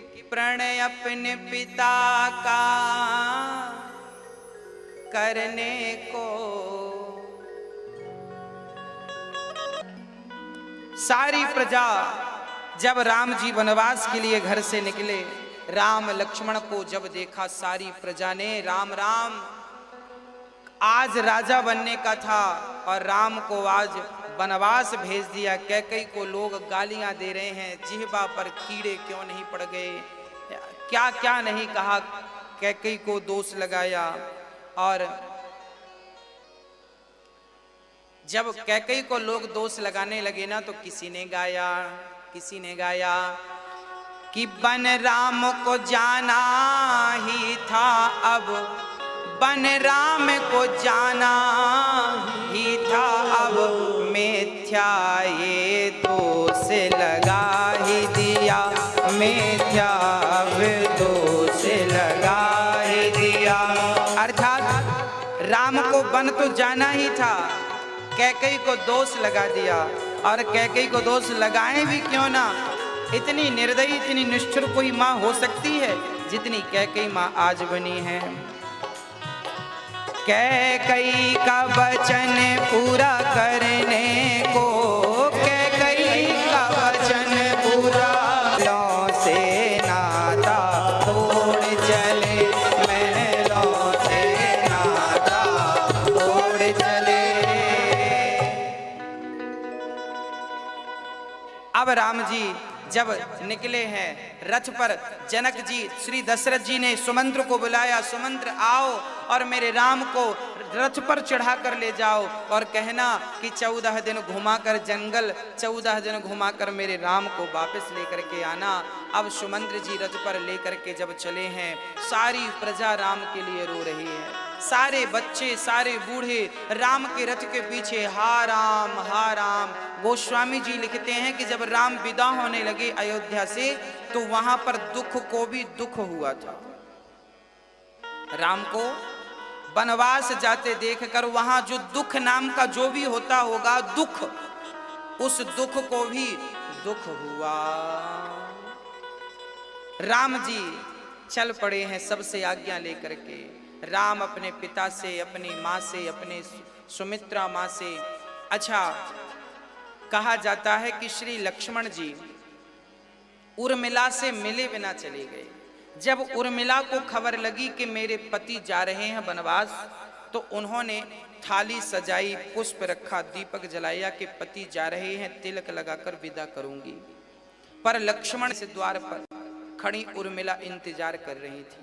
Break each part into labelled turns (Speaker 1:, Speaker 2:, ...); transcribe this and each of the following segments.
Speaker 1: कि प्रणय अपने पिता का करने को। सारी प्रजा जब राम जी वनवास के लिए घर से निकले, राम लक्ष्मण को जब देखा सारी प्रजा ने राम राम, आज राजा बनने का था और राम को आज वनवास भेज दिया। कैकई को लोग गालियां दे रहे हैं, जिह्वा पर कीड़े क्यों नहीं पड़ गए, क्या क्या नहीं कहा, कैकई को दोष लगाया। और जब कैकई को लोग दोष लगाने लगे ना, तो किसी ने गाया कि बन राम को जाना ही था, अब बन राम को जाना ही था, अब मिथ्या ये दोष लगा ही दिया, मिथ्या दोष लगा ही दिया। अर्थात राम को वन तो जाना ही था, कैकई को दोष लगा दिया। और कैकई को दोष लगाए भी क्यों ना, इतनी निर्दयी इतनी निष्ठुर कोई माँ हो सकती है जितनी कैकई माँ आज बनी है। कैकई का वचन पूरा करने को, कैकई का वचन पूरा लो से नाता तोड़ चले, महलों से नाता तोड़ चले। अब राम जी जब निकले हैं रथ पर, जनक जी श्री दशरथ जी ने सुमंत्र को बुलाया, सुमंत्र आओ और मेरे राम को रथ पर चढ़ा कर ले जाओ और कहना कि 14 दिन घुमाकर जंगल, 14 दिन घुमाकर मेरे राम को वापस लेकर के आना। अब सुमंत्र जी रथ पर लेकर के जब चले हैं, सारी प्रजा राम के लिए रो रही है, सारे बच्चे सारे बूढ़े राम के रथ के पीछे हा राम हा राम। गोस्वामी जी लिखते हैं कि जब राम विदा होने लगे अयोध्या से, तो वहां पर दुख को भी दुख हुआ था। राम को वनवास जाते देखकर वहां जो दुख नाम का जो भी होता होगा दुख, उस दुख को भी दुख हुआ। राम जी चल पड़े हैं सबसे आज्ञा लेकर के। राम अपने पिता से, अपनी माँ से, अपने सुमित्रा माँ से, अच्छा कहा जाता है कि श्री लक्ष्मण जी उर्मिला से मिले बिना चले गए। जब उर्मिला को खबर लगी कि मेरे पति जा रहे हैं वनवास, तो उन्होंने थाली सजाई, पुष्प रखा, दीपक जलाया कि पति जा रहे हैं, तिलक लगाकर विदा करूंगी। पर लक्ष्मण से द्वार पर खड़ी उर्मिला इंतजार कर रही थी,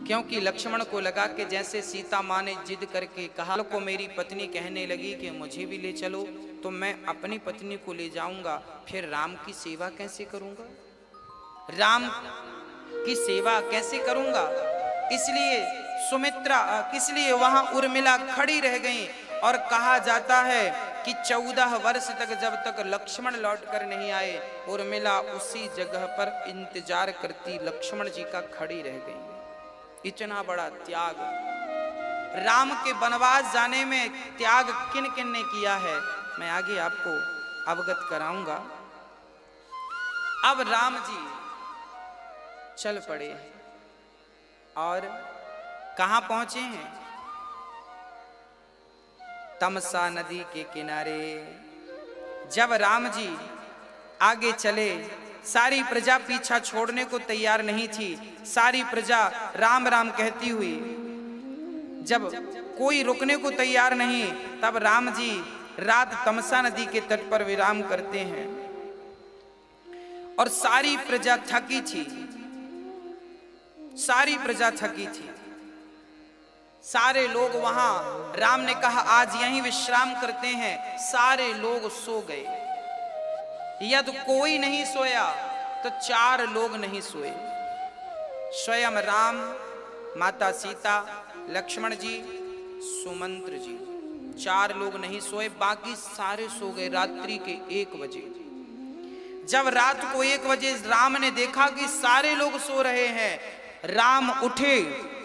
Speaker 1: क्योंकि लक्ष्मण को लगा कि जैसे सीता माँ ने जिद करके कहा को मेरी पत्नी कहने लगी कि मुझे भी ले चलो, तो मैं अपनी पत्नी को ले जाऊंगा, फिर राम की सेवा कैसे करूंगा, राम की सेवा कैसे करूंगा। इसलिए वहां उर्मिला खड़ी रह गई। और कहा जाता है कि 14 वर्ष तक जब तक लक्ष्मण लौट कर नहीं आए, उर्मिला उसी जगह पर इंतजार करती लक्ष्मण जी का खड़ी रह गई। इतना बड़ा त्याग, राम के वनवास जाने में त्याग किन किन ने किया है, मैं आगे आपको अवगत कराऊंगा। अब राम जी चल पड़े और कहां पहुंचे हैं, तमसा नदी के किनारे। जब राम जी आगे चले, सारी प्रजा पीछा छोड़ने को तैयार नहीं थी। सारी प्रजा राम राम कहती हुई, जब कोई रुकने को तैयार नहीं, तब राम जी रात तमसा नदी के तट पर विराम करते हैं। और सारी प्रजा थकी थी, सारी प्रजा थकी थी। सारे लोग वहां, राम ने कहा आज यहीं विश्राम करते हैं, सारे लोग सो गए। यदि कोई नहीं सोया तो 4 लोग नहीं सोए, स्वयं राम, माता सीता, लक्ष्मण जी, सुमंत्र जी, 4 लोग नहीं सोए, बाकी सारे सो गए रात्रि के 1 बजे। जब रात को 1 बजे राम ने देखा कि सारे लोग सो रहे हैं, राम उठे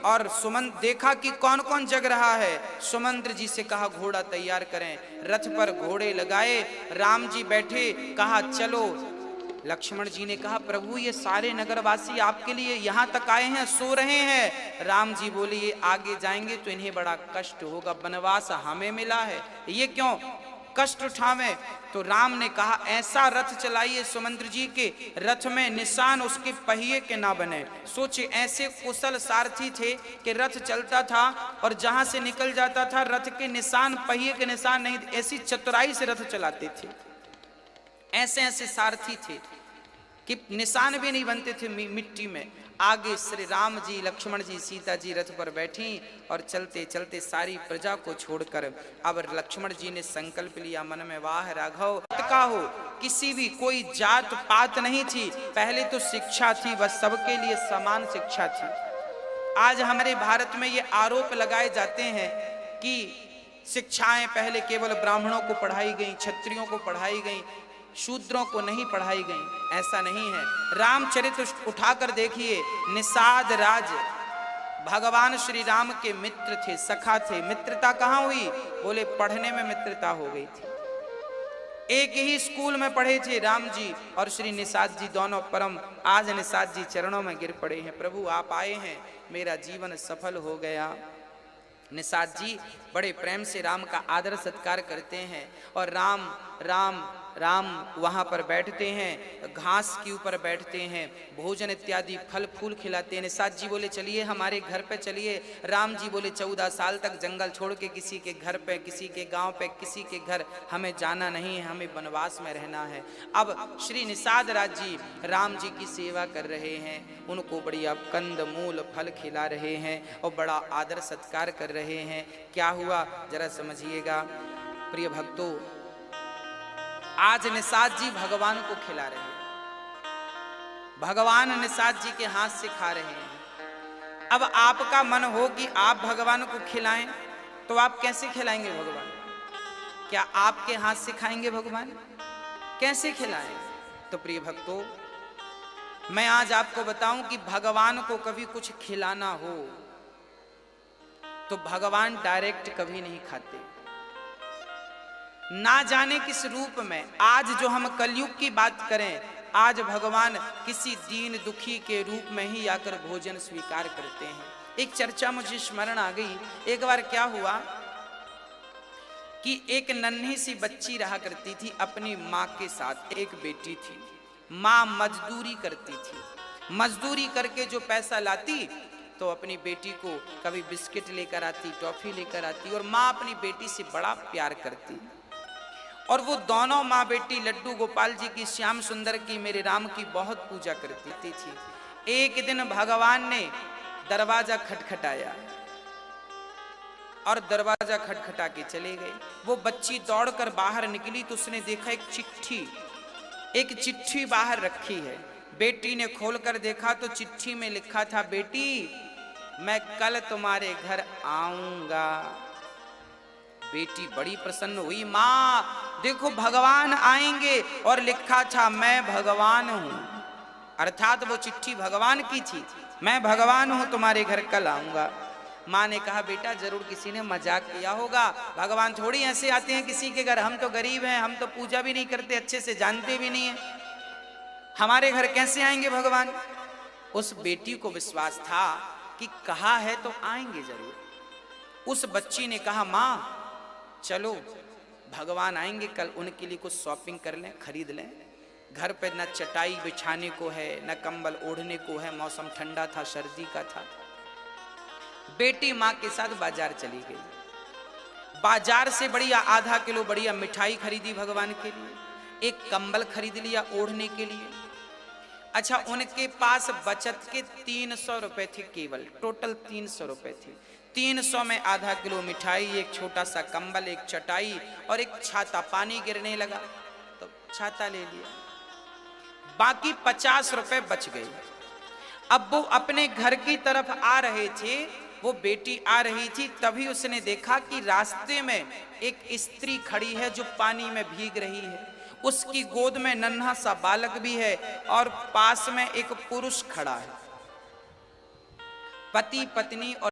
Speaker 1: और सुमंत देखा कि कौन कौन जग रहा है। सुमंत्र जी से कहा घोड़ा तैयार करें। रथ पर घोड़े लगाए, राम जी बैठे, कहा चलो। लक्ष्मण जी ने कहा प्रभु ये सारे नगरवासी आपके लिए यहाँ तक आए हैं, सो रहे हैं। राम जी बोले ये आगे जाएंगे तो इन्हें बड़ा कष्ट होगा, वनवास हमें मिला है, ये क्यों कष्ट उठावें। तो राम ने कहा ऐसा रथ चलाइए सुमंत्र जी के रथ में निशान उसके पहिए के ना बने। सोचे ऐसे कुशल सारथी थे कि रथ चलता था और जहां से निकल जाता था रथ के निशान, पहिए के निशान नहीं, ऐसी चतुराई से रथ चलाते थे। ऐसे ऐसे सारथी थे कि निशान भी नहीं बनते थे मिट्टी में। आगे श्री राम जी, लक्ष्मण जी, सीता जी रथ पर बैठी और चलते चलते सारी प्रजा को छोड़कर अब लक्ष्मण जी ने संकल्प लिया मन में, वाह राघव का हो, किसी भी कोई जात पात नहीं थी, पहले तो शिक्षा थी, बस सबके लिए समान शिक्षा थी। आज हमारे भारत में ये आरोप लगाए जाते हैं कि शिक्षाएं पहले केवल ब्राह्मणों को पढ़ाई गई, क्षत्रियों को पढ़ाई गई, शूद्रों को नहीं पढ़ाई गई। ऐसा नहीं है। रामचरित्र उठाकर देखिए, निषाद राज भगवान श्री राम के मित्र थे, सखा थे। मित्रता कहाँ हुई? बोले पढ़ने में मित्रता हो गई थी। एक ही स्कूल में पढ़े थे राम जी और श्री निषाद जी दोनों परम। आज निषाद जी चरणों में गिर पड़े हैं, प्रभु आप आए हैं, मेरा जीवन सफल हो गया। निषाद जी बड़े प्रेम से राम का आदर सत्कार करते हैं और राम राम राम वहाँ पर बैठते हैं, घास के ऊपर बैठते हैं, भोजन इत्यादि फल फूल खिलाते हैं। निषाद जी बोले चलिए हमारे घर पे चलिए। राम जी बोले 14 साल तक जंगल छोड़ के किसी के घर पे, किसी के गांव पे, किसी के घर हमें जाना नहीं है, हमें वनवास में रहना है। अब श्री निषाद राज जी राम जी की सेवा कर रहे हैं, उनको बढ़िया कंद मूल फल खिला रहे हैं और बड़ा आदर सत्कार कर रहे हैं। क्या हुआ जरा समझिएगा प्रिय भक्तों, आज निषाद जी भगवान को खिला रहे हैं, भगवान निषाद जी के हाथ से खा रहे हैं। अब आपका मन हो कि आप भगवान को खिलाएं, तो आप कैसे खिलाएंगे भगवान? क्या आपके हाथ से खाएंगे भगवान? कैसे खिलाएं? तो प्रिय भक्तों, मैं आज आपको बताऊं कि भगवान को कभी कुछ खिलाना हो तो भगवान डायरेक्ट कभी नहीं खाते, ना जाने किस रूप में। आज जो हम कलयुग की बात करें, आज भगवान किसी दीन दुखी के रूप में ही आकर भोजन स्वीकार करते हैं। एक चर्चा मुझे स्मरण आ गई। एक बार क्या हुआ कि एक नन्ही सी बच्ची रहा करती थी अपनी माँ के साथ, एक बेटी थी। माँ मजदूरी करती थी, मजदूरी करके जो पैसा लाती तो अपनी बेटी को कभी बिस्किट लेकर आती, टॉफी लेकर आती, और माँ अपनी बेटी से बड़ा प्यार करती। और वो दोनों माँ बेटी लड्डू गोपाल जी की, श्याम सुंदर की, मेरे राम की बहुत पूजा करती थी। एक दिन भगवान ने दरवाजा खटखटाया और दरवाजा खटखटा के चले गए। वो बच्ची दौड़कर बाहर निकली तो उसने देखा एक चिट्ठी बाहर रखी है। बेटी ने खोलकर देखा तो चिट्ठी में लिखा था, बेटी मैं कल तुम्हारे घर आऊंगा। बेटी बड़ी प्रसन्न हुई, माँ देखो भगवान आएंगे, और लिखा था मैं भगवान हूं, अर्थात वो चिट्ठी भगवान की थी, मैं भगवान हूं, तुम्हारे घर कल आऊंगा। माँ ने कहा बेटा जरूर किसी ने मजाक किया होगा, भगवान थोड़ी ऐसे आते हैं किसी के घर, हम तो गरीब हैं, हम तो पूजा भी नहीं करते, अच्छे से जानते भी नहीं है, हमारे घर कैसे आएंगे भगवान। उस बेटी को विश्वास था कि कहा है तो आएंगे जरूर। उस बच्ची ने कहा माँ चलो भगवान आएंगे कल, उनके लिए कुछ शॉपिंग कर लें, खरीद लें। घर पे न चटाई बिछाने को है, न कंबल ओढ़ने को है, मौसम ठंडा था, सर्दी का था। बेटी माँ के साथ बाजार चली गई। बाजार से बढ़िया आधा किलो बढ़िया मिठाई खरीदी भगवान के लिए, एक कंबल खरीद लिया ओढ़ने के लिए। अच्छा, उनके पास बचत के 300 रुपए थे, केवल टोटल 300 रुपए थे। 300 में आधा किलो मिठाई, एक छोटा सा कंबल, एक चटाई और एक छाता। पानी गिरने लगा तो छाता ले लिया, बाकी 50 रुपए बच गए। अब वो अपने घर की तरफ आ रहे थे, वो बेटी आ रही थी, तभी उसने देखा कि रास्ते में एक स्त्री खड़ी है जो पानी में भीग रही है। उसकी गोद में नन्हा सा बालक भी है और पास में एक पुरुष खड़ा है। पति पत्नी और